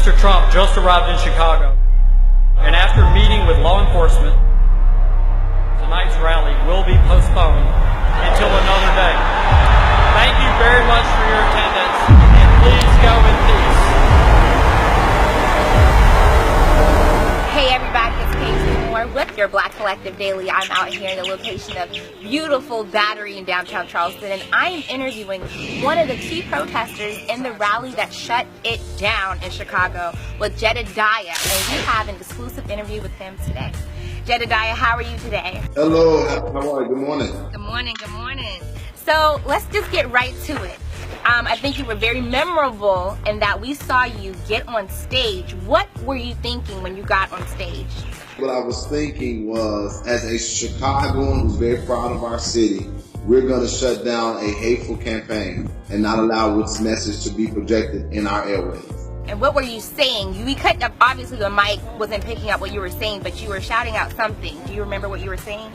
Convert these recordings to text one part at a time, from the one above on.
Mr. Trump just arrived in Chicago, and after meeting with law enforcement, tonight's rally will be postponed until another day. Thank you very much for your attendance, and please go in peace. Hey everybody, it's Paige Moore with your Black Collective Daily. I'm out here in the location of beautiful Battery in downtown Charleston, and I am interviewing one of the key protesters in the rally that shut it down in Chicago with Jedidiah, and we have an exclusive interview with him today. Jedidiah, how are you today? Hello, how are you? Good morning. Good morning, good morning. So let's just get right to it. I think you were very memorable in that we saw you get on stage. What were you thinking when you got on stage? What I was thinking was, as a Chicagoan who's very proud of our city, we're going to shut down a hateful campaign and not allow its message to be projected in our airways. And what were you saying? You cut up, obviously the mic wasn't picking up what you were saying, but you were shouting out something. Do you remember what you were saying?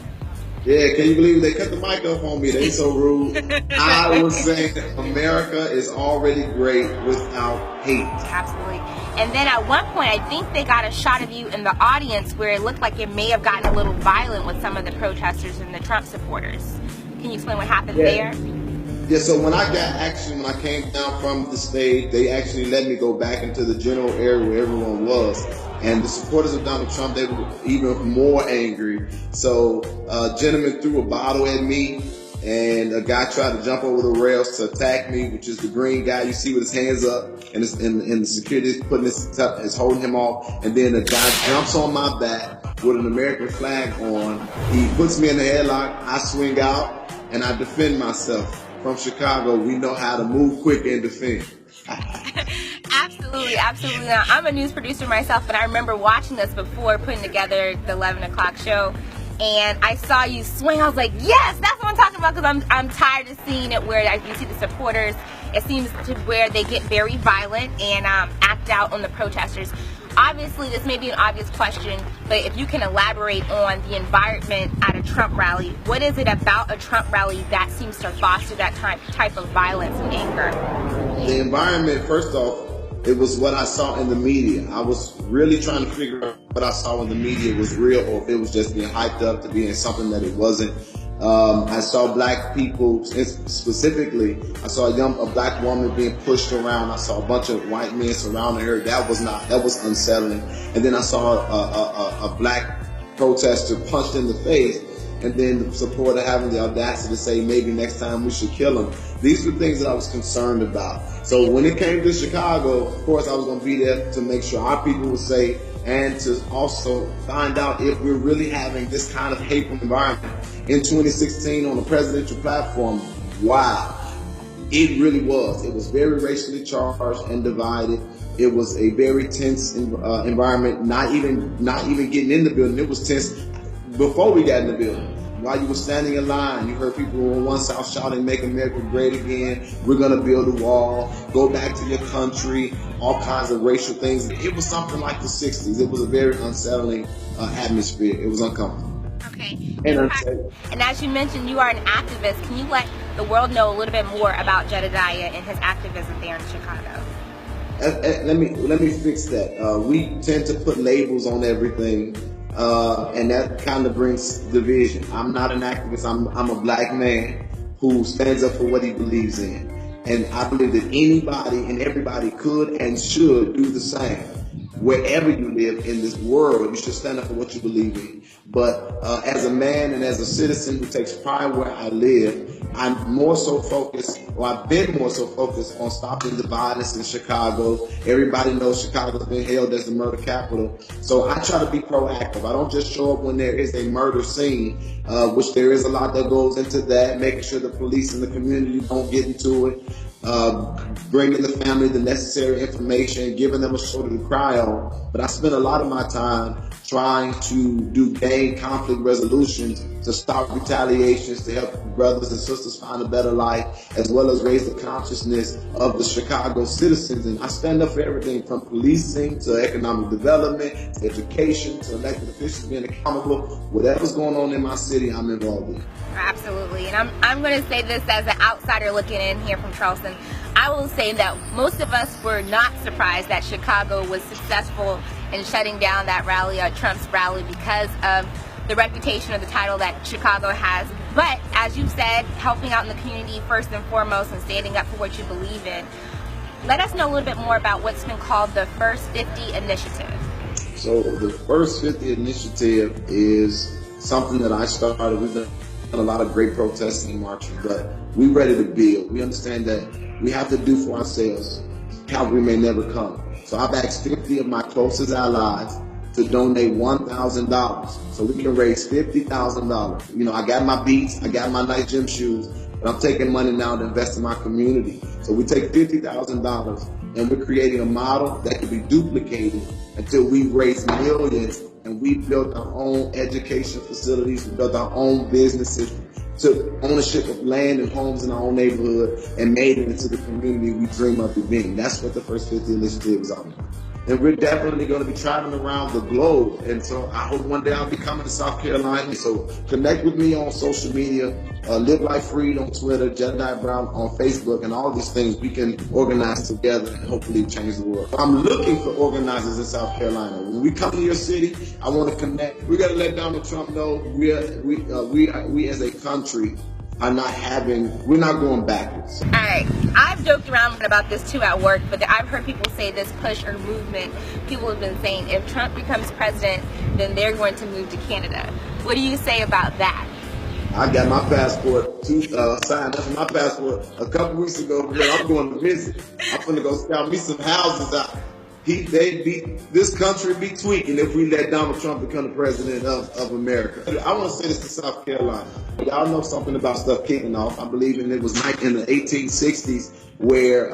Yeah, can you believe they cut the mic off on me? They so rude. I was saying America is already great without hate. Absolutely. And then at one point, I think they got a shot of you in the audience where it looked like it may have gotten a little violent with some of the protesters and the Trump supporters. Can you explain what happened there? Yeah, so when I came down from the stage, they actually let me go back into the general area where everyone was. And the supporters of Donald Trump, they were even more angry. So a gentleman threw a bottle at me, and a guy tried to jump over the rails to attack me, which is the green guy you see with his hands up, and the security is holding him off. And then the guy jumps on my back with an American flag on. He puts me in the headlock. I swing out, and I defend myself. From Chicago, we know how to move quick and defend. Absolutely, absolutely. Now, I'm a news producer myself, and I remember watching this before putting together the 11 o'clock show, and I saw you swing. I was like, yes, that's what I'm talking about, because I'm tired of seeing it where you see the supporters. It seems to where they get very violent and act out on the protesters. Obviously, this may be an obvious question, but if you can elaborate on the environment at a Trump rally, what is it about a Trump rally that seems to foster that type of violence and anger? The environment, first off, it was what I saw in the media. I was really trying to figure out what I saw in the media was real or if it was just being hyped up to being something that it wasn't. I saw black people, specifically, I saw a black woman being pushed around. I saw a bunch of white men surrounding her. That was unsettling. And then I saw a black protester punched in the face, and then the supporter having the audacity to say maybe next time we should kill him. These were things that I was concerned about. So when it came to Chicago, of course I was going to be there to make sure our people were safe and to also find out if we're really having this kind of hateful environment. In 2016 on the presidential platform, wow, it really was. It was very racially charged and divided. It was a very tense environment, not even getting in the building. It was tense before we got in the building. While you were standing in line, you heard people on one side shouting, "Make America Great Again," "We're gonna build a wall," "Go back to your country," all kinds of racial things. It was something like the 60s. It was a very unsettling atmosphere. It was uncomfortable. Okay. And as you mentioned, you are an activist. Can you let the world know a little bit more about Jedidiah and his activism there in Chicago? Let me fix that. We tend to put labels on everything. And that kind of brings division. I'm not an activist. I'm a black man who stands up for what he believes in. And I believe that anybody and everybody could and should do the same. Wherever you live in this world, you should stand up for what you believe in. But as a man and as a citizen who takes pride where I live, I'm more so focused, or I've been more so focused on stopping the violence in Chicago. Everybody knows Chicago's been hailed as the murder capital. So I try to be proactive. I don't just show up when there is a murder scene, which there is a lot that goes into that, making sure the police and the community don't get into it. Bringing the family the necessary information, giving them a shoulder to cry on. But I spend a lot of my time trying to gain conflict resolutions, to stop retaliations, to help brothers and sisters find a better life, as well as raise the consciousness of the Chicago citizens. And I stand up for everything from policing to economic development, to education, to elected officials being accountable. Whatever's going on in my city, I'm involved in. Absolutely. And I'm going to say this as an outsider looking in here from Charleston. I I will say that most of us were not surprised that Chicago was successful in shutting down that rally, Trump's rally, because of the reputation or the title that Chicago has. But as you said, helping out in the community first and foremost and standing up for what you believe in. Let us know a little bit more about what's been called the First 50 Initiative. So the First 50 Initiative is something that I started. We've done a lot of great protesting and marching, but we're ready to build. We understand that we have to do for ourselves. Calvary may never come. So I've asked 50 of my closest allies to donate $1,000 so we can raise $50,000. You know, I got my beats, I got my nice gym shoes, but I'm taking money now to invest in my community. So we take $50,000 and we're creating a model that can be duplicated until we raise millions, and we built our own education facilities, we built our own businesses, took ownership of land and homes in our own neighborhood and made it into the community we dream of being. That's what the First 50 Initiative is all about. And we're definitely going to be traveling around the globe. And so I hope one day I'll be coming to South Carolina. So connect with me on social media, Live Life Freed on Twitter, Jedidiah Brown on Facebook, and all these things we can organize together and hopefully change the world. I'm looking for organizers in South Carolina. When we come to your city, I want to connect. We're going to let Donald Trump know we as a country we're not going backwards. All right, I've joked around about this too at work, but I've heard people say this push or movement. People have been saying if Trump becomes president, then they're going to move to Canada. What do you say about that? I got my passport signed up for my passport a couple weeks ago. I'm going to visit. I'm going to go scout me some houses out. This country be tweaking if we let Donald Trump become the president of America. I want to say this to South Carolina. Y'all know something about stuff kicking off. I believe it was in the 1860s where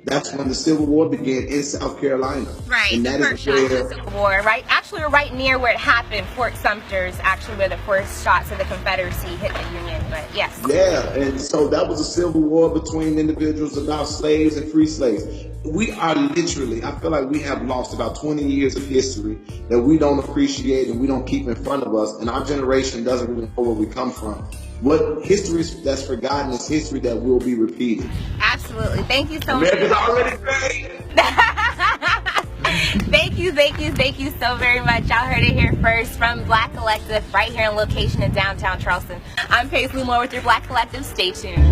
that's when the Civil War began in South Carolina. Right, and the first shots of the Civil War, right? Actually, we're right near where it happened. Fort Sumter is actually where the first shots of the Confederacy hit the Union, but yes. Yeah, and so that was a civil war between individuals about slaves and free slaves. We are literally, I feel like we have lost about 20 years of history that we don't appreciate and we don't keep in front of us, and our generation doesn't really know where we come from. What history that's forgotten is history that will be repeated. Absolutely. Thank you so much. America's already great. Thank you so very much. Y'all heard it here first from Black Collective right here on location in downtown Charleston. I'm Paisley Moore with your Black Collective. Stay tuned.